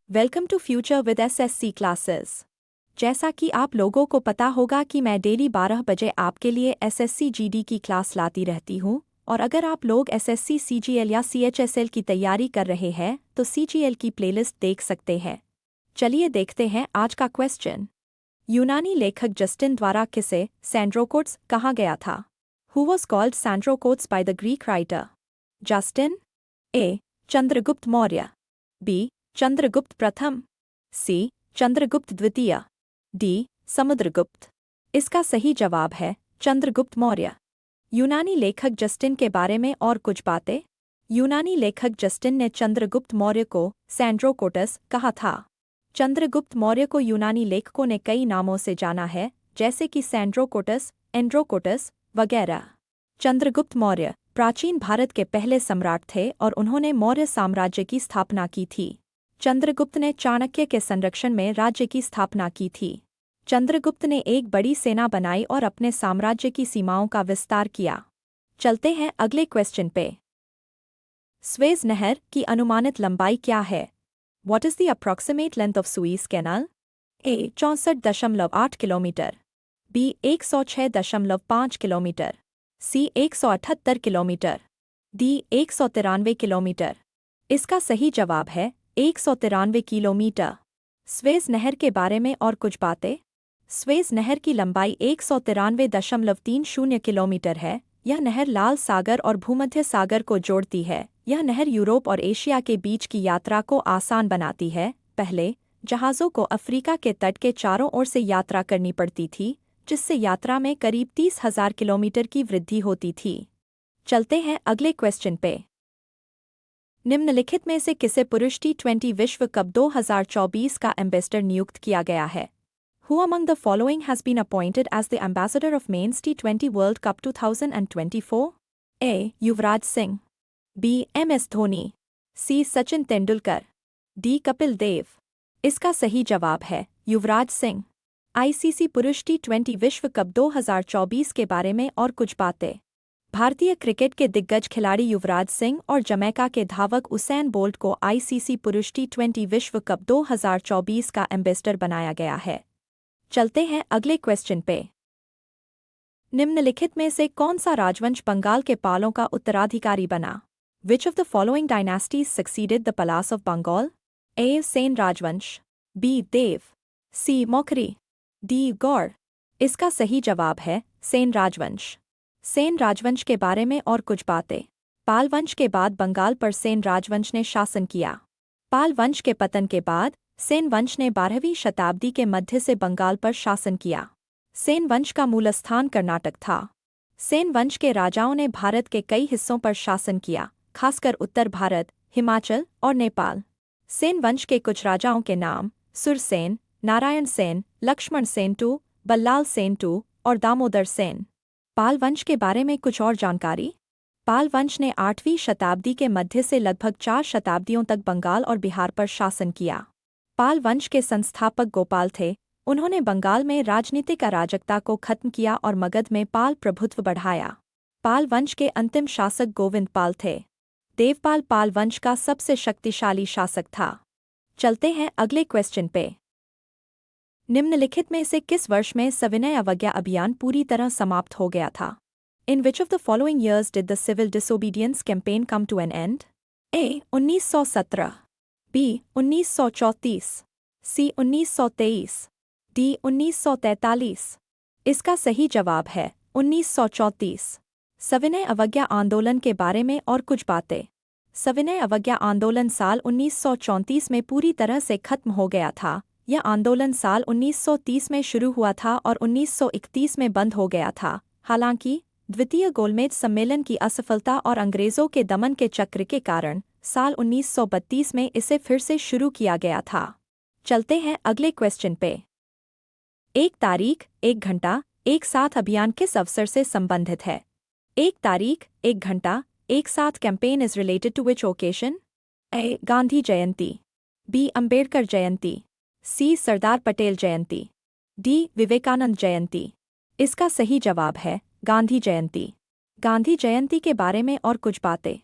Welcome to future with SSC classes. जैसा कि आप लोगों को पता होगा कि मैं डेली 12 बजे आपके लिए एसएससी जीडी की क्लास लाती रहती हूँ, और अगर आप लोग एसएससी सीजीएल या सीएचएसएल की तैयारी कर रहे हैं तो सीजीएल की प्लेलिस्ट देख सकते हैं। चलिए देखते हैं आज का क्वेश्चन। यूनानी लेखक जस्टिन द्वारा किसे सैंड्रोकोट्स कहा गया था? Who was called Sandrocottus by the Greek writer? Justin. A. Chandragupta Maurya. B. Chandragupta प्रथम। सी. चंद्रगुप्त द्वितीय। डी. समुद्रगुप्त। इसका सही जवाब है चंद्रगुप्त मौर्य। यूनानी लेखक जस्टिन के बारे में और कुछ बातें। यूनानी लेखक जस्टिन ने चंद्रगुप्त मौर्य को सैंड्रोकोटस कहा था। चंद्रगुप्त मौर्य को यूनानी लेखकों ने कई नामों से जाना है, जैसे कि सैंड्रोकोटस, एंड्रोकोटस वगैरह। चंद्रगुप्त मौर्य प्राचीन भारत के पहले सम्राट थे और उन्होंने मौर्य साम्राज्य की स्थापना की थी। चंद्रगुप्त ने चाणक्य के संरक्षण में राज्य की स्थापना की थी। चंद्रगुप्त ने एक बड़ी सेना बनाई और अपने साम्राज्य की सीमाओं का विस्तार किया। चलते हैं अगले क्वेश्चन पे। स्वेज नहर की अनुमानित लंबाई क्या है? What is the approximate length of Suez Canal? A. 64.8 kilometre. B. 106.5 kilometre. C. 178 kilometre. D. 193 kilometre. इसका सही जवाब है 193 किलोमीटर। स्वेज नहर के बारे में और कुछ बातें। स्वेज नहर की लंबाई 193.30 किलोमीटर है। यह नहर लाल सागर और भूमध्य सागर को जोड़ती है। यह नहर यूरोप और एशिया के बीच की यात्रा को आसान बनाती है। पहले जहाज़ों को अफ्रीका के तट के चारों ओर से यात्रा करनी पड़ती थी, जिससे यात्रा में करीब 30,000 किलोमीटर की वृद्धि होती थी। चलते हैं अगले क्वेश्चन पे। निम्नलिखित में से किसे पुरुष T20 विश्व कप 2024 का एम्बेसडर नियुक्त किया गया है? Who among the following has been appointed as the ambassador of Men's T20 World Cup 2024? A. Yuvraj Singh. B. MS Dhoni. C. Sachin Tendulkar. D. Kapil Dev. इसका सही जवाब है युवराज सिंह। आईसीसी पुरुष T20 विश्व कप 2024 के बारे में और कुछ बातें। भारतीय क्रिकेट के दिग्गज खिलाड़ी युवराज सिंह और जमैका के धावक उसैन बोल्ट को आईसीसी पुरुष T20 विश्व कप 2024 का एम्बेसडर बनाया गया है। चलते हैं अगले क्वेश्चन पे। निम्नलिखित में से कौन सा राजवंश बंगाल के पालों का उत्तराधिकारी बना? Which of the following dynasties succeeded the Palace of Bengal? A. Sen राजवंश। B. देव। C. मौखरी। D. गौड़। इसका सही जवाब है सेन राजवंश। सेन राजवंश के बारे में और कुछ बातें। पाल वंश के बाद बंगाल पर सेन राजवंश ने शासन किया। पाल वंश के पतन के बाद सेन वंश ने 12वीं शताब्दी के मध्य से बंगाल पर शासन किया। सेन वंश का मूल स्थान कर्नाटक था। सेन वंश के राजाओं ने भारत के कई हिस्सों पर शासन किया, खासकर उत्तर भारत, हिमाचल और नेपाल। सेन वंश के कुछ राजाओं के नाम सुरसेन, नारायण सेन, लक्ष्मण सेन II, बल्लाल सेन II और दामोदर सेन। पाल वंश के बारे में कुछ और जानकारी। पाल वंश ने 8वीं शताब्दी के मध्य से लगभग 4 शताब्दियों तक बंगाल और बिहार पर शासन किया। पाल वंश के संस्थापक गोपाल थे। उन्होंने बंगाल में राजनीतिक अराजकता को खत्म किया और मगध में पाल प्रभुत्व बढ़ाया। पाल वंश के अंतिम शासक गोविंद पाल थे। देवपाल पाल वंश का सबसे शक्तिशाली शासक था। चलते हैं अगले क्वेश्चन पे। निम्नलिखित में से किस वर्ष में सविनय अवज्ञा अभियान पूरी तरह समाप्त हो गया था? In which of the following years did the civil disobedience campaign come to an end? A. 1917। B. 1934। C. 1923। D. 1943। इसका सही जवाब है 1934। सविनय अवज्ञा आंदोलन के बारे में और कुछ बातें। सविनय अवज्ञा आंदोलन साल 1934 में पूरी तरह से खत्म हो गया था। यह आंदोलन साल 1930 में शुरू हुआ था और 1931 में बंद हो गया था। हालांकि द्वितीय गोलमेज सम्मेलन की असफलता और अंग्रेजों के दमन के चक्र के कारण साल 1932 में इसे फिर से शुरू किया गया था। चलते हैं अगले क्वेश्चन पे। एक तारीख, एक घंटा, एक साथ अभियान किस अवसर से संबंधित है? एक तारीख, एक Ghanta, Ek Saath campaign is related to which occasion? A. Gandhi Jayanti. B. Ambedkar Jayanti. C. Sardar Patel Jayanti. D. Vivekananda Jayanti. इसका सही जवाब है गांधी जयंती। गांधी जयंती के बारे में और कुछ बातें।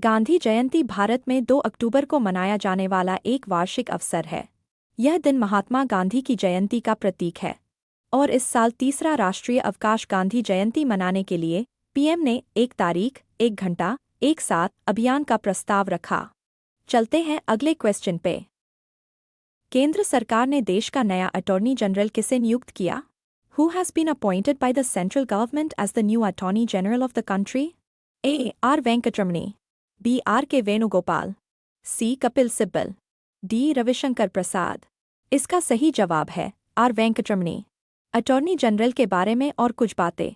गांधी जयंती भारत में 2 अक्टूबर को मनाया जाने वाला एक वार्षिक अवसर है। यह दिन महात्मा गांधी की जयंती का प्रतीक है और इस साल तीसरा राष्ट्रीय अवकाश गांधी जयंती मनाने के लिए पीएम ने 1 तारीख, 1 घंटा, 1 साथ अभियान का प्रस्ताव रखा। चलते हैं अगले क्वेश्चन पे। केंद्र सरकार ने देश का नया अटॉर्नी जनरल किसे नियुक्त किया? Who has been appointed by the central government as the new Attorney General of the country? A. R. Venkatramani, B. R. K. Venugopal, C. Kapil Sibal, D. Ravishankar प्रसाद। इसका सही जवाब है आर वेंकटरमणी। अटॉर्नी जनरल के बारे में और कुछ बातें।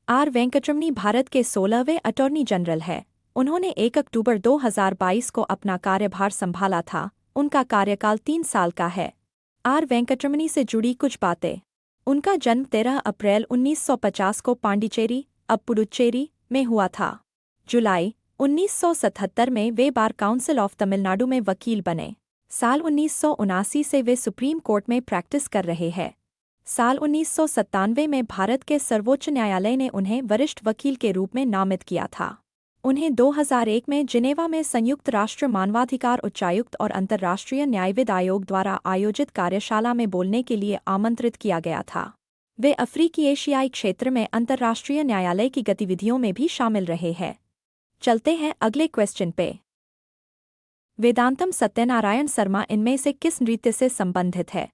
आर वेंकटरमणी भारत के 16वें अटॉर्नी जनरल है। उन्होंने 1 अक्टूबर 2022 को अपना कार्यभार संभाला था। उनका कार्यकाल 3 साल का है। आर वेंकटरमणी से जुड़ी कुछ बातें। उनका जन्म 13 अप्रैल 1950 को पांडिचेरी, अब पुडुचेरी में हुआ था। जुलाई 1977 में वे बार काउंसिल ऑफ तमिलनाडु में वकील बने। साल 1979 से वे सुप्रीम कोर्ट में प्रैक्टिस कर रहे हैं। साल 1997 में भारत के सर्वोच्च न्यायालय ने उन्हें वरिष्ठ वकील के रूप में नामित किया था। उन्हें 2001 में जिनेवा में संयुक्त राष्ट्र मानवाधिकार उच्चायुक्त और अंतर्राष्ट्रीय न्यायविद आयोग द्वारा आयोजित कार्यशाला में बोलने के लिए आमंत्रित किया गया था। वे अफ्रीकी एशियाई क्षेत्र में अंतर्राष्ट्रीय न्यायालय की गतिविधियों में भी शामिल रहे हैं। चलते हैं अगले क्वेश्चन पे। वेदांतम सत्यनारायण शर्मा इनमें से किस नृत्य से संबंधित है?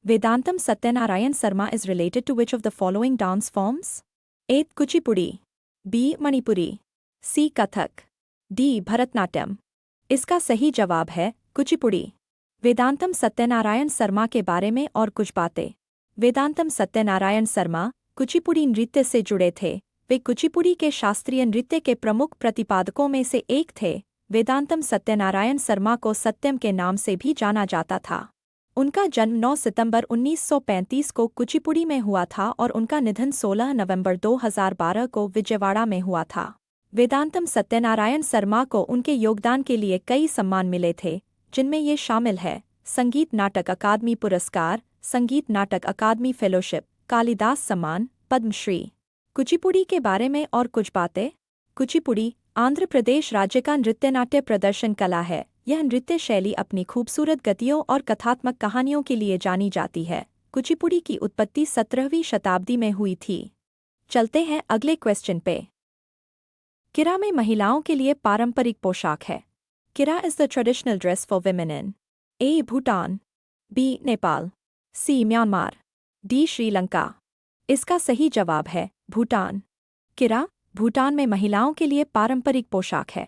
Vedantam Satyanarayana Sharma is related to which of the following dance forms? A. Kuchipudi, B. Manipuri, C. Kathak, D. Bharatanatyam. इसका सही जवाब है कुचिपुड़ी। वेदांतम सत्यनारायण शर्मा के बारे में और कुछ बातें। वेदांतम सत्यनारायण शर्मा कुचिपुड़ी नृत्य से जुड़े थे। वे कुचिपुड़ी के शास्त्रीय नृत्य के प्रमुख प्रतिपादकों में से एक थे। वेदांतम सत्यनारायण शर्मा को सत्यम के नाम से भी जाना जाता था। उनका जन्म 9 सितंबर 1935 को कुचिपुड़ी में हुआ था और उनका निधन 16 नवंबर 2012 को विजयवाड़ा में हुआ था। वेदांतम सत्यनारायण शर्मा को उनके योगदान के लिए कई सम्मान मिले थे, जिनमें ये शामिल है संगीत नाटक अकादमी पुरस्कार, संगीत नाटक अकादमी फेलोशिप, कालिदास सम्मान, पद्मश्री। कुचिपुड़ी के बारे में और कुछ बातें। कुचिपुड़ी आंध्र प्रदेश राज्य का नृत्य नाट्य प्रदर्शन कला है। यह नृत्य शैली अपनी खूबसूरत गतियों और कथात्मक कहानियों के लिए जानी जाती है। कुचिपुड़ी की उत्पत्ति 17वीं शताब्दी में हुई थी। चलते हैं अगले क्वेश्चन पे। किरा में महिलाओं के लिए पारंपरिक पोशाक है। Kira is the traditional dress for women in A. Bhutan, B. Nepal, C. Myanmar, D. Sri Lanka. इसका सही जवाब है भूटान। किरा भूटान में महिलाओं के लिए पारंपरिक पोशाक है।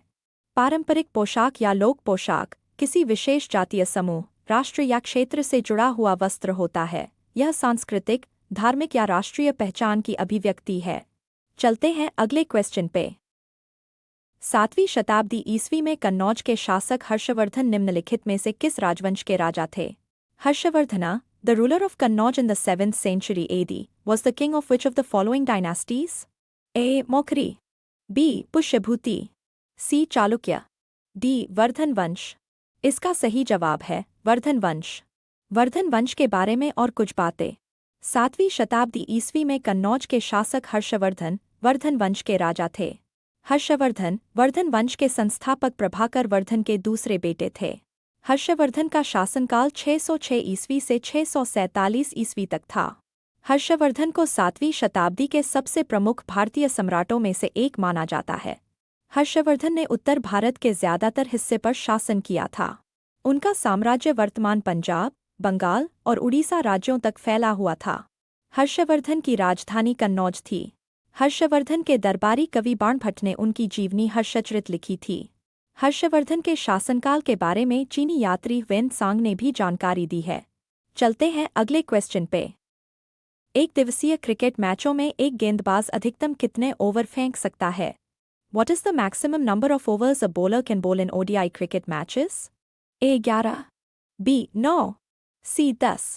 पारंपरिक पोशाक या लोक पोशाक किसी विशेष जातीय समूह, राष्ट्र या क्षेत्र से जुड़ा हुआ वस्त्र होता है। यह सांस्कृतिक, धार्मिक या राष्ट्रीय पहचान की अभिव्यक्ति है। चलते हैं अगले क्वेश्चन पे। 7वीं शताब्दी ईस्वी में कन्नौज के शासक हर्षवर्धन निम्नलिखित में से किस राजवंश के राजा थे? Harshavardhana, the ruler of Kannauj in the 7th century AD, was the king of which of the following dynasties? A. Maukhari, B. Pushyabhuti, C. Chalukya, D. Vardhan वंश। इसका सही जवाब है वर्धन वंश। वर्धन वंश के बारे में और कुछ बातें। 7वीं शताब्दी ईस्वी में कन्नौज के शासक हर्षवर्धन वर्धन वंश के राजा थे। हर्षवर्धन वर्धन वंश के संस्थापक प्रभाकर वर्धन के दूसरे बेटे थे। हर्षवर्धन का शासनकाल 606 ईस्वी से 647 ईस्वी तक था। हर्षवर्धन को 7वीं शताब्दी के सबसे प्रमुख भारतीय सम्राटों में से एक माना जाता है। हर्षवर्धन ने उत्तर भारत के ज्यादातर हिस्से पर शासन किया था। उनका साम्राज्य वर्तमान पंजाब, बंगाल और उड़ीसा राज्यों तक फैला हुआ था। हर्षवर्धन की राजधानी कन्नौज थी। हर्षवर्धन के दरबारी कवि बाणभट्ट ने उनकी जीवनी हर्षचरित लिखी थी। हर्षवर्धन के शासनकाल के बारे में चीनी यात्री वेन सांग ने भी जानकारी दी है। चलते हैं अगले क्वेश्चन पे। एक दिवसीय क्रिकेट मैचों में एक गेंदबाज अधिकतम कितने ओवर फेंक सकता है? What is the maximum number of overs a bowler can bowl in ODI cricket matches? A. 11, B. 9, C. 10,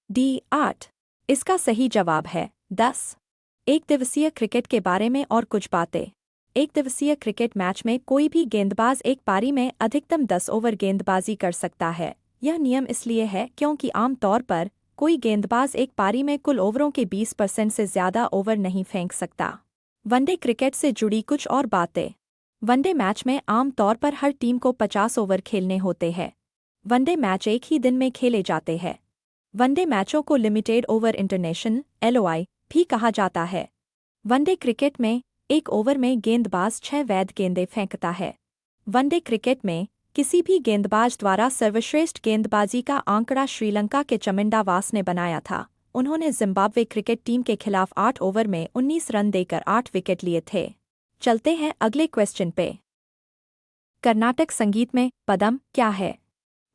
D. 8। इसका सही जवाब है 10। एक दिवसीय क्रिकेट के बारे में और कुछ बातें। एक दिवसीय क्रिकेट मैच में कोई भी गेंदबाज एक पारी में अधिकतम 10 ओवर गेंदबाजी कर सकता है। यह नियम इसलिए है क्योंकि आमतौर पर कोई गेंदबाज एक पारी में कुल ओवरों के 20% से ज़्यादा ओवर नहीं फेंक सकता। वनडे क्रिकेट से जुड़ी कुछ और बातें। वनडे मैच में आम तौर पर हर टीम को 50 ओवर खेलने होते हैं। वनडे मैच एक ही दिन में खेले जाते हैं। वनडे मैचों को लिमिटेड ओवर इंटरनेशनल (LOI) भी कहा जाता है। वनडे क्रिकेट में एक ओवर में गेंदबाज 6 वैध गेंदें फेंकता है। वनडे क्रिकेट में किसी भी गेंदबाज द्वारा सर्वश्रेष्ठ गेंदबाजी का आंकड़ा श्रीलंका के चमिंडा वास ने बनाया था। उन्होंने जिम्बाब्वे क्रिकेट टीम के खिलाफ 8 ओवर में 19 रन देकर 8 विकेट लिए थे। चलते हैं अगले क्वेश्चन पे। कर्नाटक संगीत में पदम क्या है?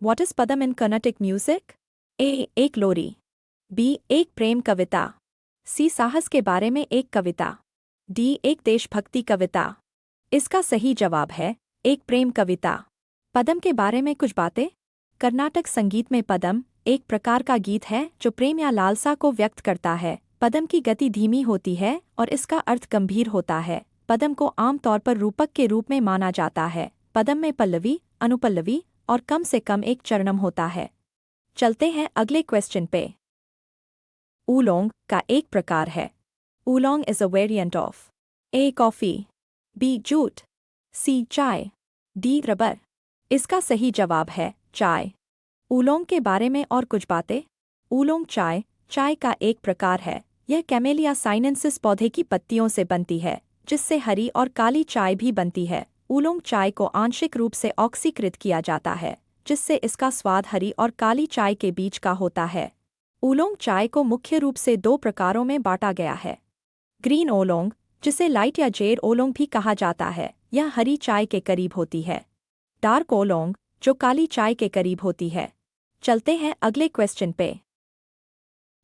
What is padam in Carnatic music? A. एक लोरी। बी. एक प्रेम कविता। सी. साहस के बारे में एक कविता। डी. एक देशभक्ति कविता। इसका सही जवाब है एक प्रेम कविता। पदम के बारे में कुछ बातें। कर्नाटक संगीत में पदम एक प्रकार का गीत है जो प्रेम या लालसा को व्यक्त करता है। पदम की गति धीमी होती है और इसका अर्थ गंभीर होता है। पदम को आमतौर पर रूपक के रूप में माना जाता है। पदम में पल्लवी, अनुपल्लवी और कम से कम एक चरणम होता है। चलते हैं अगले क्वेश्चन पे। ऊलोंग का एक प्रकार है। Oolong is a variant of A. Coffee, B. Jute, C. Chai, D. Rubber. इसका सही जवाब है चाय। ऊलोंग के बारे में और कुछ बातें। ऊलोंग चाय का एक प्रकार है। यह कैमेलिया साइनेंसिस पौधे की पत्तियों से बनती है, जिससे हरी और काली चाय भी बनती है। ऊलोंग चाय को आंशिक रूप से ऑक्सीकृत किया जाता है, जिससे इसका स्वाद हरी और काली चाय के बीच का होता है। ऊलोंग चाय को मुख्य रूप से 2 प्रकारों में बांटा गया है। ग्रीन ओलोंग, जिसे लाइट या जेड ओलोंग भी कहा जाता है, यह हरी चाय के करीब होती है। डार्क ओलोंग, जो काली चाय के करीब होती है। चलते हैं अगले क्वेश्चन पे।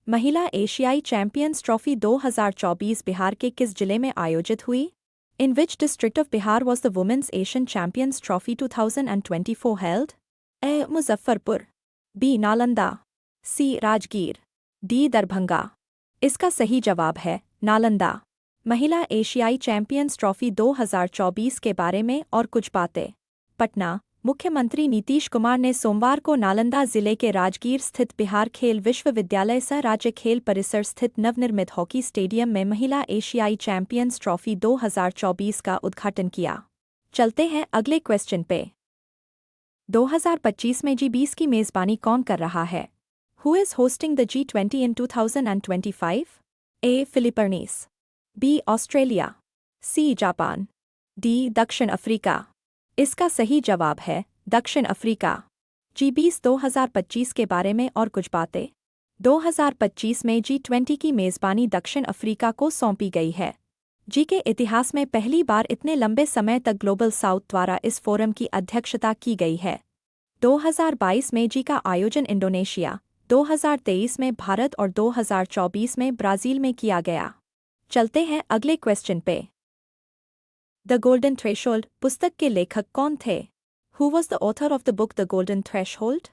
महिला एशियाई चैंपियंस ट्रॉफी 2024 बिहार के किस जिले में आयोजित हुई? In which district of Bihar was the women's Asian champions trophy 2024 held? A. Muzaffarpur, B. Nalanda, C. Rajgir, D. Darbhanga. इसका सही जवाब है नालंदा। महिला एशियाई चैंपियंस ट्रॉफी 2024 के बारे में और कुछ बातें। पटना। मुख्यमंत्री नीतीश कुमार ने सोमवार को नालंदा जिले के राजगीर स्थित बिहार खेल विश्वविद्यालय सह राज्य खेल परिसर स्थित नवनिर्मित हॉकी स्टेडियम में महिला एशियाई चैंपियंस ट्रॉफी 2024 का उद्घाटन किया। चलते हैं अगले क्वेश्चन पे। 2025 में G20 की मेजबानी कौन कर रहा है? Who is hosting the G20 in 2025? A. Philippines, B. Australia, C. Japan, D. दक्षिण अफ्रीका। इसका सही जवाब है दक्षिण अफ्रीका। G20 2025 के बारे में और कुछ बातें। 2025 में G20 की मेजबानी दक्षिण अफ्रीका को सौंपी गई है। जी के इतिहास में पहली बार इतने लंबे समय तक ग्लोबल साउथ द्वारा इस फोरम की अध्यक्षता की गई है। 2022 में जी का आयोजन इंडोनेशिया, 2023 में भारत और 2024 में ब्राजील में किया गया। चलते हैं अगले क्वेश्चन पे। द गोल्डन थ्रेशोल्ड पुस्तक के लेखक कौन थे? Who was the author of the book the golden threshold?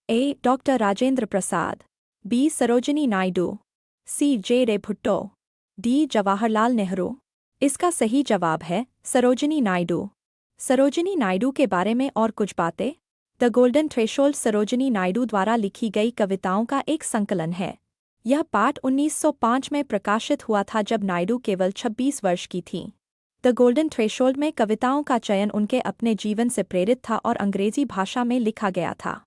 A. Doctor Rajendra Prasad, B. Sarojini Naidu, C. J. Ray Bhutto, D. Jawaharlal Nehru. इसका सही जवाब है सरोजिनी नायडू। सरोजिनी नायडू के बारे में और कुछ बातें। The golden threshold Sarojini Naidu द्वारा लिखी गई कविताओं का एक संकलन है। यह पाठ 1905 में प्रकाशित हुआ था जब नायडू केवल 26 वर्ष की थीं। द गोल्डन थ्रेशोल्ड में कविताओं का चयन उनके अपने जीवन से प्रेरित था और अंग्रेजी भाषा में लिखा गया था।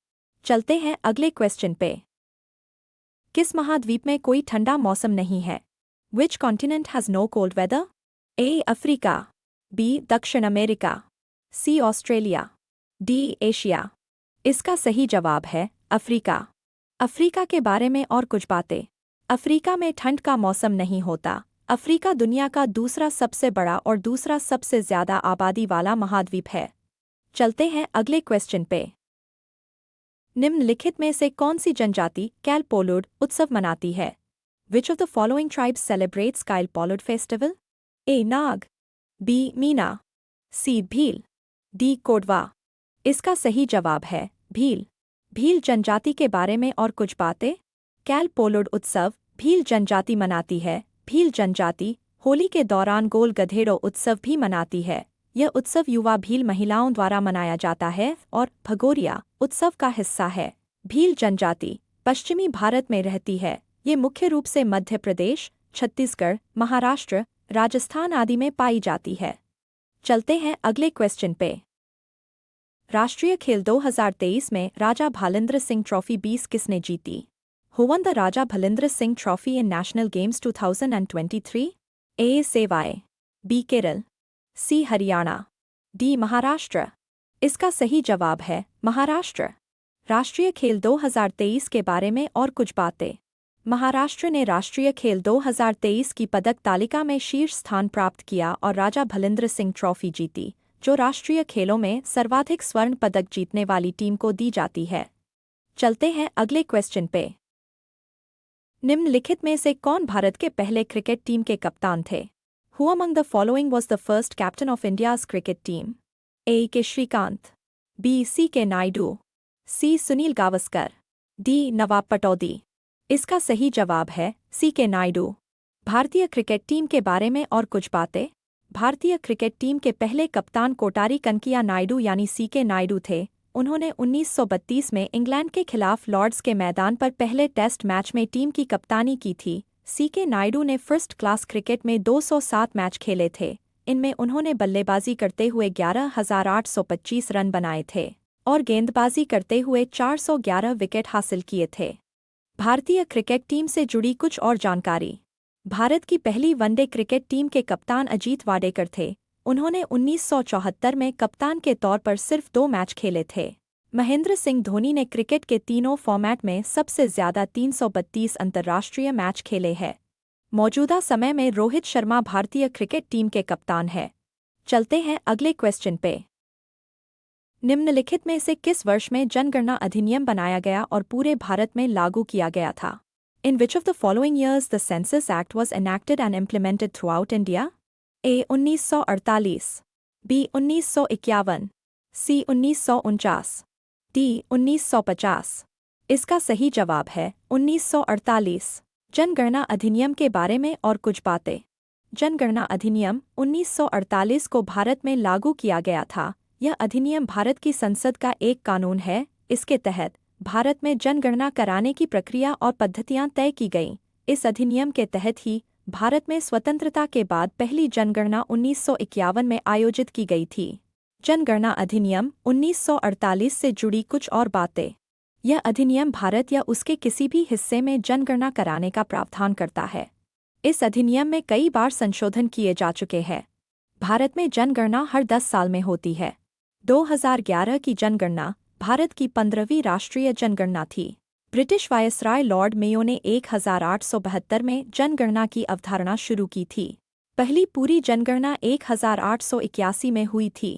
चलते हैं अगले क्वेश्चन पे। किस महाद्वीप में कोई ठंडा मौसम नहीं है? Which continent has no cold weather? A. Africa, B. दक्षिण America, C. Australia, D. Asia. इसका सही जवाब है अफ्रीका। अफ्रीका के बारे में और कुछ बातें। अफ्रीका में ठंड का मौसम नहीं होता। अफ्रीका दुनिया का दूसरा सबसे बड़ा और दूसरा सबसे ज्यादा आबादी वाला महाद्वीप है। चलते हैं अगले क्वेश्चन पे। निम्नलिखित में से कौन सी जनजाति कैल पोलोड उत्सव मनाती है? Which of the following tribes celebrates Kail Polod festival? A. Naga, B. Meena, C. Bhil, D. Kodava. इसका सही जवाब है भील। भील जनजाति के बारे में और कुछ बातें। कैल पोलोड उत्सव भील जनजाति मनाती है। भील जनजाति होली के दौरान गोल गधेड़ो उत्सव भी मनाती है। यह उत्सव युवा भील महिलाओं द्वारा मनाया जाता है और भगोरिया उत्सव का हिस्सा है। भील जनजाति पश्चिमी भारत में रहती है। ये मुख्य रूप से मध्य प्रदेश, छत्तीसगढ़, महाराष्ट्र, राजस्थान आदि में पाई जाती है। चलते हैं अगले क्वेश्चन पे। राष्ट्रीय खेल 2023 में राजा भालिंद्र सिंह ट्रॉफी 20 किसने जीती? Who won the Raja Bhalendra Singh Trophy in National Games 2023? A. सेवाएं, B. Kerala, C. Haryana, D. Maharashtra. इसका सही जवाब है महाराष्ट्र। राष्ट्रीय खेल 2023 के बारे में और कुछ बातें। महाराष्ट्र ने राष्ट्रीय खेल 2023 की पदक तालिका में शीर्ष स्थान प्राप्त किया और राजा भलिंद्र सिंह ट्रॉफी जीती, जो राष्ट्रीय खेलों में सर्वाधिक स्वर्ण पदक जीतने वाली टीम को दी जाती है। चलते हैं अगले क्वेश्चन पे। निम्नलिखित में से कौन भारत के पहले क्रिकेट टीम के कप्तान थे? Who among the following was the first captain of India's cricket team? A. के श्रीकांत, B. C. के नायडू, C. सुनील गावस्कर, D. नवाब पटौदी। इसका सही जवाब है C. के नायडू। भारतीय क्रिकेट टीम के बारे में और कुछ बातें। भारतीय क्रिकेट टीम के पहले कप्तान कोटारी कनकिया नायडू यानी C. के नायडू थे। उन्होंने 1932 में इंग्लैंड के खिलाफ लॉर्ड्स के मैदान पर पहले टेस्ट मैच में टीम की कप्तानी की थी। C. के नायडू ने फर्स्ट क्लास क्रिकेट में 207 मैच खेले थे। इनमें उन्होंने बल्लेबाजी करते हुए 11,825 रन बनाए थे और गेंदबाजी करते हुए 411 विकेट हासिल किए थे। भारतीय क्रिकेट टीम से जुड़ी कुछ और जानकारी। भारत की पहली वनडे क्रिकेट टीम के कप्तान अजीत वाडेकर थे। उन्होंने 1974 में कप्तान के तौर पर सिर्फ 2 मैच खेले थे। महेंद्र सिंह धोनी ने क्रिकेट के तीनों फॉर्मेट में सबसे ज्यादा 332 अंतर्राष्ट्रीय मैच खेले हैं। मौजूदा समय में रोहित शर्मा भारतीय क्रिकेट टीम के कप्तान है। चलते हैं अगले क्वेश्चन पे। निम्नलिखित में से किस वर्ष में जनगणना अधिनियम बनाया गया और पूरे भारत में लागू किया गया था? In which of the following years the Census Act was enacted and implemented throughout India? A. 1948, B. 1951, C. 1949, D. 1950। इसका सही जवाब है 1948। जनगणना अधिनियम के बारे में और कुछ बातें। जनगणना अधिनियम 1948 को भारत में लागू किया गया था। यह अधिनियम भारत की संसद का एक कानून है। इसके तहत भारत में जनगणना कराने की प्रक्रिया और पद्धतियां तय की गईं। इस अधिनियम के तहत ही भारत में स्वतंत्रता के बाद पहली जनगणना 1951 में आयोजित की गई थी। जनगणना अधिनियम 1948 से जुड़ी कुछ और बातें। यह अधिनियम भारत या उसके किसी भी हिस्से में जनगणना कराने का प्रावधान करता है। इस अधिनियम में कई बार संशोधन किए जा चुके हैं। भारत में जनगणना हर 10 साल में होती है। 2011 की जनगणना भारत की 15वीं राष्ट्रीय जनगणना थी। ब्रिटिश वायसराय लॉर्ड मेयो ने 1872 में जनगणना की अवधारणा शुरू की थी। पहली पूरी जनगणना 1881 में हुई थी।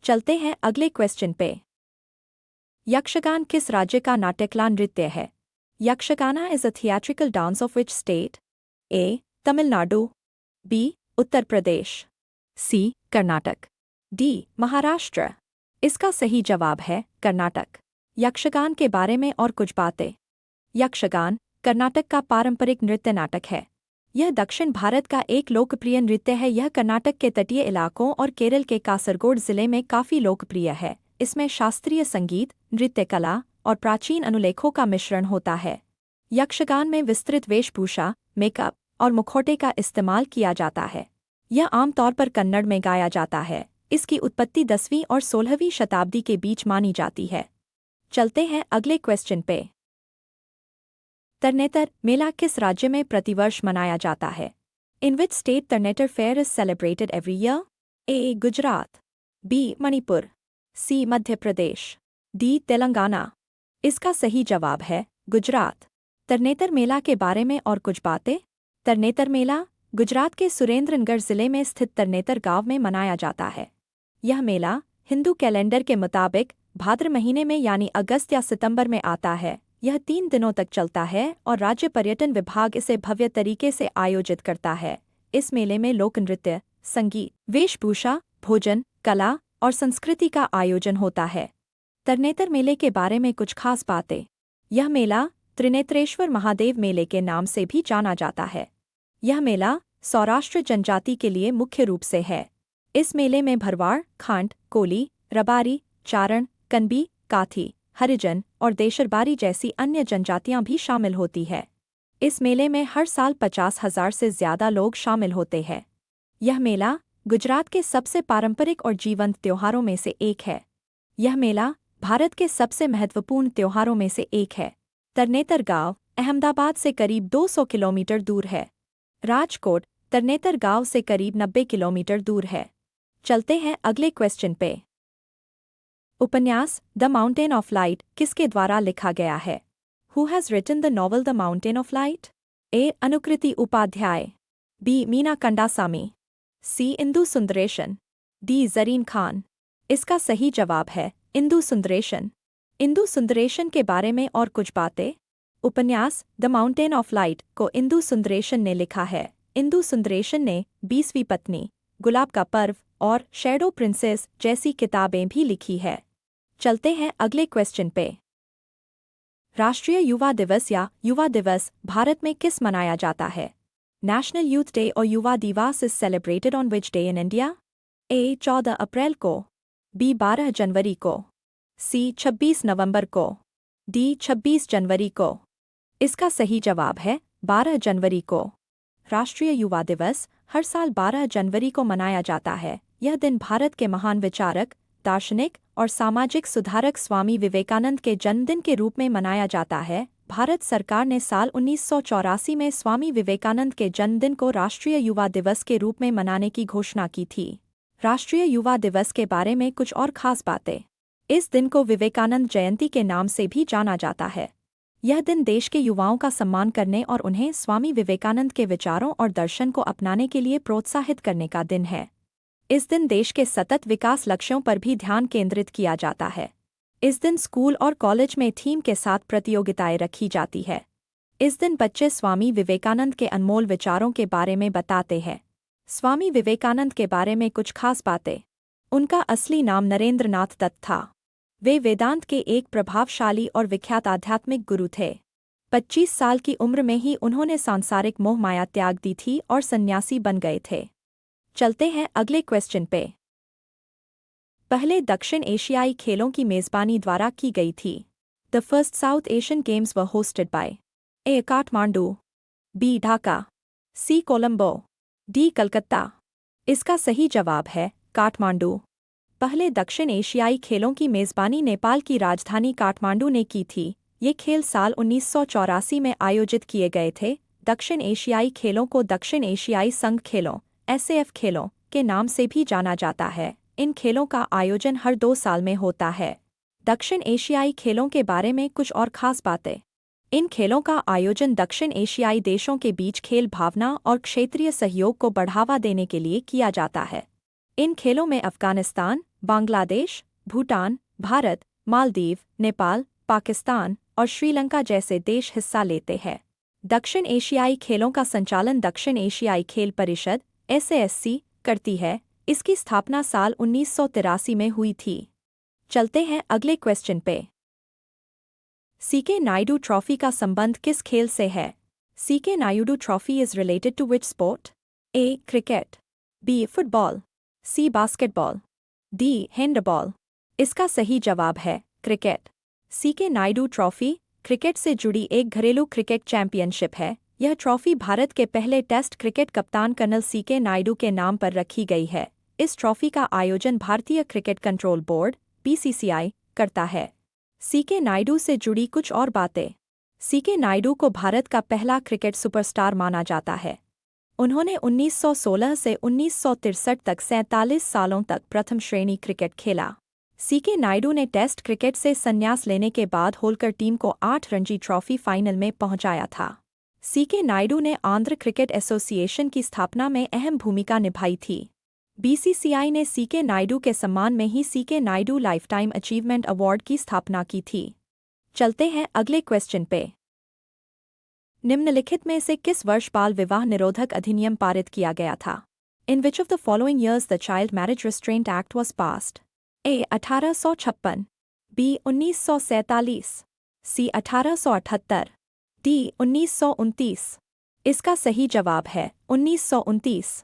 चलते हैं अगले क्वेश्चन पे। यक्षगान किस राज्य का नाट्यकला नृत्य है? Yakshagana is a theatrical dance of which state? A. Tamil Nadu, B. Uttar Pradesh, C. Karnataka, D. Maharashtra. इसका सही जवाब है कर्नाटक। यक्षगान के बारे में और कुछ बातें। यक्षगान कर्नाटक का पारंपरिक नृत्य नाटक है। यह दक्षिण भारत का एक लोकप्रिय नृत्य है। यह कर्नाटक के तटीय इलाकों और केरल के कासरगोड जिले में काफी लोकप्रिय है। इसमें शास्त्रीय संगीत, नृत्य कला और प्राचीन अनुलेखों का मिश्रण होता है। यक्षगान में विस्तृत वेशभूषा, मेकअप और मुखौटे का इस्तेमाल किया जाता है। यह आमतौर पर कन्नड़ में गाया जाता है। इसकी उत्पत्ति 10वीं और 16वीं शताब्दी के बीच मानी जाती है। चलते हैं अगले क्वेश्चन पे। तरनेतर मेला किस राज्य में प्रतिवर्ष मनाया जाता है? In which state Tarnetar fair is celebrated every year? A. Gujarat, B. Manipur, C. Madhya Pradesh, D. Telangana. इसका सही जवाब है गुजरात। तरनेतर मेला के बारे में और कुछ बातें। तरनेतर मेला गुजरात के सुरेंद्रनगढ़ जिले में स्थित तरनेतर गांव में मनाया जाता है। यह मेला हिंदू कैलेंडर के मुताबिक भाद्र महीने में यानी अगस्त या सितंबर में आता है। यह 3 दिनों तक चलता है और राज्य पर्यटन विभाग इसे भव्य तरीके से आयोजित करता है। इस मेले में लोक नृत्य, संगीत, वेशभूषा, भोजन, कला और संस्कृति का आयोजन होता है। तरनेतर मेले के बारे में कुछ खास बातें। यह मेला त्रिनेत्रेश्वर महादेव मेले के नाम से भी जाना जाता है। यह मेला सौराष्ट्र जनजाति के लिए मुख्य रूप से है। इस मेले में भरवाड़, खांड, कोली, रबारी, चारण, कनबी, काथी, हरिजन और देशरबारी जैसी अन्य जनजातियां भी शामिल होती है। इस मेले में हर साल 50,000 से ज्यादा लोग शामिल होते हैं। यह मेला गुजरात के सबसे पारंपरिक और जीवंत त्योहारों में से एक है। यह मेला भारत के सबसे महत्वपूर्ण त्योहारों में से एक है। तरनेतर गांव अहमदाबाद से करीब 200 किलोमीटर दूर है। राजकोट तरनेतर गांव से करीब 90 किलोमीटर दूर है। चलते हैं अगले क्वेश्चन पे। उपन्यास द माउंटेन ऑफ लाइट किसके द्वारा लिखा गया है? Who has written the novel the mountain of light? A. Anukriti Upadhyay, B. Meena Kandasamy, C. Indu Sundaresan, D. Zarin Khan. इसका सही जवाब है इंदु सुंदरेशन। इंदु सुंदरेशन के बारे में और कुछ बातें। उपन्यास द माउंटेन ऑफ लाइट को इंदु सुंदरेशन ने लिखा है। इंदु सुंदरेशन ने 20वीं पत्नी, गुलाब का पर्व और शैडो प्रिंसेस जैसी किताबें भी लिखी है। चलते हैं अगले क्वेश्चन पे। राष्ट्रीय युवा दिवस या युवा दिवस भारत में किस मनाया जाता है? नेशनल यूथ डे और युवा दिवस is celebrated on which day in India? A. 14 अप्रैल को, बी. 12 जनवरी को, सी. 26 नवंबर को, डी. 26 जनवरी को। इसका सही जवाब है 12 जनवरी को। राष्ट्रीय युवा दिवस हर साल 12 जनवरी को मनाया जाता है। यह दिन भारत के महान विचारक, दार्शनिक और सामाजिक सुधारक स्वामी विवेकानंद के जन्मदिन के रूप में मनाया जाता है। भारत सरकार ने साल 1984 में स्वामी विवेकानंद के जन्मदिन को राष्ट्रीय युवा दिवस के रूप में मनाने की घोषणा की थी। राष्ट्रीय युवा दिवस के बारे में कुछ और खास बातें। इस दिन को विवेकानंद जयंती के नाम से भी जाना जाता है। यह दिन देश के युवाओं का सम्मान करने और उन्हें स्वामी विवेकानंद के विचारों और दर्शन को अपनाने के लिए प्रोत्साहित करने का दिन है। इस दिन देश के सतत विकास लक्ष्यों पर भी ध्यान केंद्रित किया जाता है। इस दिन स्कूल और कॉलेज में थीम के साथ प्रतियोगिताएं रखी जाती है। इस दिन बच्चे स्वामी विवेकानंद के अनमोल विचारों के बारे में बताते हैं। स्वामी विवेकानंद के बारे में कुछ खास बातें। उनका असली नाम नरेंद्र नाथ दत्त था। वे वेदांत के एक प्रभावशाली और विख्यात आध्यात्मिक गुरु थे। 25 साल की उम्र में ही उन्होंने सांसारिक मोह माया त्याग दी थी और सन्यासी बन गए थे। चलते हैं अगले क्वेश्चन पे। पहले दक्षिण एशियाई खेलों की मेजबानी द्वारा की गई थी। The first South Asian games were hosted by A. Kathmandu, B. Dhaka, C. Colombo, D. Calcutta. इसका सही जवाब है काठमांडू। पहले दक्षिण एशियाई खेलों की मेजबानी नेपाल की राजधानी काठमांडू ने की थी। ये खेल साल 1984 में आयोजित किए गए थे। दक्षिण एशियाई खेलों को दक्षिण एशियाई संघ खेलों (SAF) खेलों के नाम से भी जाना जाता है। इन खेलों का आयोजन हर 2 साल में होता है। दक्षिण एशियाई खेलों के बारे में कुछ और खास बातें। इन खेलों का आयोजन दक्षिण एशियाई देशों के बीच खेल भावना और क्षेत्रीय सहयोग को बढ़ावा देने के लिए किया जाता है। इन खेलों में अफगानिस्तान, बांग्लादेश, भूटान, भारत, मालदीव, नेपाल, पाकिस्तान और श्रीलंका जैसे देश हिस्सा लेते हैं। दक्षिण एशियाई खेलों का संचालन दक्षिण एशियाई खेल परिषद (SASC) करती है। इसकी स्थापना साल 1983 में हुई थी। चलते हैं अगले क्वेश्चन पे। सीके नायडू ट्रॉफी का संबंध किस खेल से है? CK Naidu trophy is related to which sport? A. Cricket, B. Football, C. Basketball, D. Handball. इसका सही जवाब है cricket. CK Naidu trophy cricket से जुड़ी एक घरेलू क्रिकेट चैंपियनशिप है। यह ट्रॉफी भारत के पहले टेस्ट क्रिकेट कप्तान कर्नल सीके नायडू के नाम पर रखी गई है। इस ट्रॉफी का आयोजन भारतीय क्रिकेट कंट्रोल बोर्ड (BCCI) करता है। सीके नायडू से जुड़ी कुछ और बातें। सीके नायडू को भारत का पहला क्रिकेट सुपरस्टार माना जाता है। उन्होंने 1916 से 1963 तक 47 सालों तक प्रथम श्रेणी क्रिकेट खेला। सीके नायडू ने टेस्ट क्रिकेट से संन्यास लेने के बाद होलकर टीम को 8 रणजी ट्रॉफी फाइनल में पहुंचाया था। सीके नायडू ने आंध्र क्रिकेट एसोसिएशन की स्थापना में अहम भूमिका निभाई थी। BCCI ने सीके नायडू के सम्मान में ही CK Naidu lifetime achievement award की स्थापना की थी। चलते हैं अगले क्वेश्चन पे। निम्नलिखित में से किस वर्ष बाल विवाह निरोधक अधिनियम पारित किया गया था? In which of the following years the child marriage restraint act was passed? A. 1856, B. 1947, C. 1878, D. 1929। इसका सही जवाब है 1929।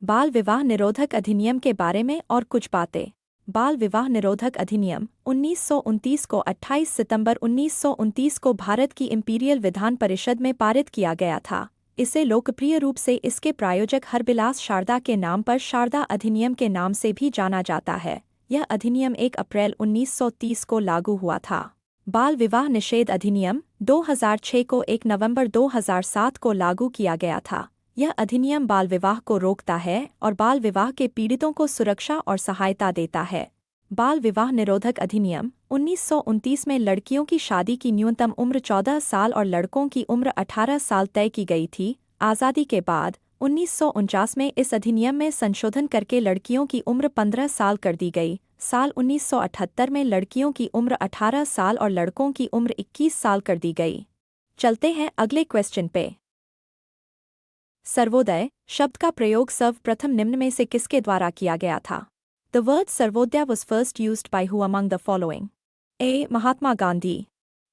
बाल विवाह निरोधक अधिनियम के बारे में और कुछ बातें। बाल विवाह निरोधक अधिनियम 1929 को 28 सितंबर 1929 को भारत की इंपीरियल विधान परिषद में पारित किया गया था। इसे लोकप्रिय रूप से इसके प्रायोजक हरबिलास शारदा के नाम पर शारदा अधिनियम के नाम से भी जाना जाता है। यह अधिनियम 1 अप्रैल 1930 को लागू हुआ था। बाल विवाह निषेध अधिनियम 2006 को 1 नवंबर 2007 को लागू किया गया था। यह अधिनियम बाल विवाह को रोकता है और बाल विवाह के पीड़ितों को सुरक्षा और सहायता देता है। बाल विवाह निरोधक अधिनियम 1929 में लड़कियों की शादी की न्यूनतम उम्र 14 साल और लड़कों की उम्र 18 साल तय की गई थी। आज़ादी के बाद 1949 में इस अधिनियम में संशोधन करके लड़कियों की उम्र 15 साल कर दी गई। साल 1978 में लड़कियों की उम्र 18 साल और लड़कों की उम्र 21 साल कर दी गई। चलते हैं अगले क्वेश्चन पे। सर्वोदय शब्द का प्रयोग सर्वप्रथम निम्न में से किसके द्वारा किया गया था? The word Sarvodaya was first used by who among the following? A. Mahatma Gandhi.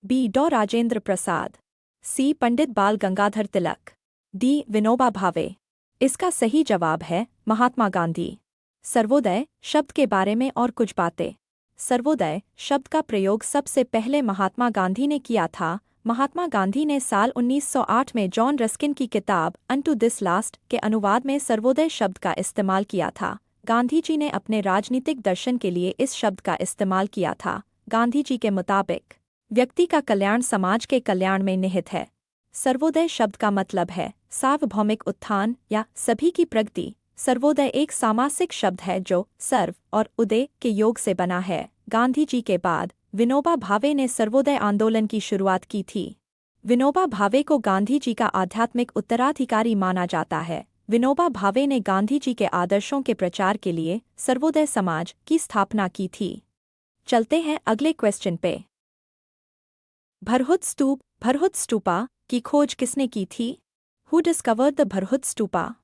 B. डॉ. राजेंद्र प्रसाद. C. पंडित बाल गंगाधर तिलक. D. विनोबा भावे. इसका सही जवाब है महात्मा गांधी। सर्वोदय शब्द के बारे में और कुछ बातें। सर्वोदय शब्द का प्रयोग सबसे पहले महात्मा गांधी ने किया था। महात्मा गांधी ने साल 1908 में जॉन रस्किन की किताब अनटू दिस लास्ट के अनुवाद में सर्वोदय शब्द का इस्तेमाल किया था। गांधी जी ने अपने राजनीतिक दर्शन के लिए इस शब्द का इस्तेमाल किया था। गांधी जी के मुताबिक व्यक्ति का कल्याण समाज के कल्याण में निहित है। सर्वोदय शब्द का मतलब है सार्वभौमिक उत्थान या सभी की प्रगति। सर्वोदय एक सामासिक शब्द है जो सर्व और उदय के योग से बना है। गांधी जी के बाद विनोबा भावे ने सर्वोदय आंदोलन की शुरुआत की थी। विनोबा भावे को गांधी जी का आध्यात्मिक उत्तराधिकारी माना जाता है। विनोबा भावे ने गांधी जी के आदर्शों के प्रचार के लिए सर्वोदय समाज की स्थापना की थी। चलते हैं अगले क्वेश्चन पे। भरहुत स्तूपा की खोज किसने की थी? Who discovered the Bharhut stupa?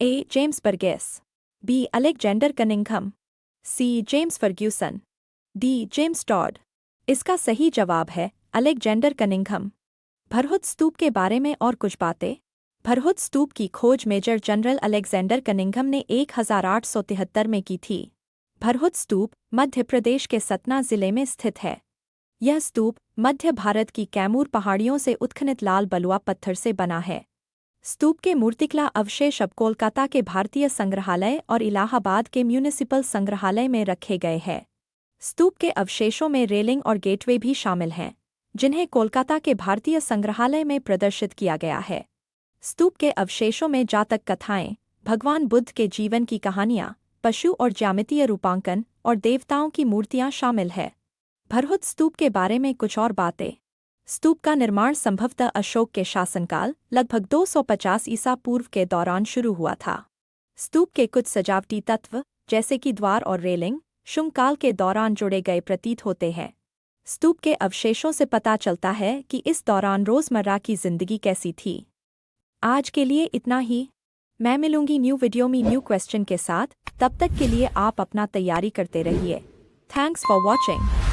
A. James Burgess. B. Alexander Cunningham. C. James Fergusson. D. James Tod. इसका सही जवाब है अलेक्जेंडर कनिंघम। भरहुत स्तूप के बारे में और कुछ बातें। भरहुत स्तूप की खोज मेजर जनरल अलेक्जेंडर कनिंघम ने 1873 में की थी। भरहुत स्तूप मध्य प्रदेश के सतना जिले में स्थित है। यह स्तूप मध्य भारत की कैमूर पहाड़ियों से उत्खनित लाल बलुआ पत्थर से बना है। स्तूप के मूर्तिकला अवशेष अब कोलकाता के भारतीय संग्रहालय और इलाहाबाद के म्यूनिसिपल संग्रहालय में रखे गए हैं। स्तूप के अवशेषों में रेलिंग और गेटवे भी शामिल हैं, जिन्हें कोलकाता के भारतीय संग्रहालय में प्रदर्शित किया गया है। स्तूप के अवशेषों में जातक कथाएं, भगवान बुद्ध के जीवन की कहानियां, पशु और ज्यामितीय रूपांकन और देवताओं की मूर्तियां शामिल है। भरहुत स्तूप के बारे में कुछ और बातें। स्तूप का निर्माण संभवतः अशोक के शासनकाल लगभग 250 ईसा पूर्व के दौरान शुरू हुआ था। स्तूप के कुछ सजावटी तत्व जैसे कि द्वार और रेलिंग शुंग काल के दौरान जोड़े गए प्रतीत होते हैं। स्तूप के अवशेषों से पता चलता है कि इस दौरान रोजमर्रा की जिंदगी कैसी थी। आज के लिए इतना ही। मैं मिलूंगी न्यू वीडियो में न्यू क्वेश्चन के साथ। तब तक के लिए आप अपना तैयारी करते रहिए। Thanks for watching.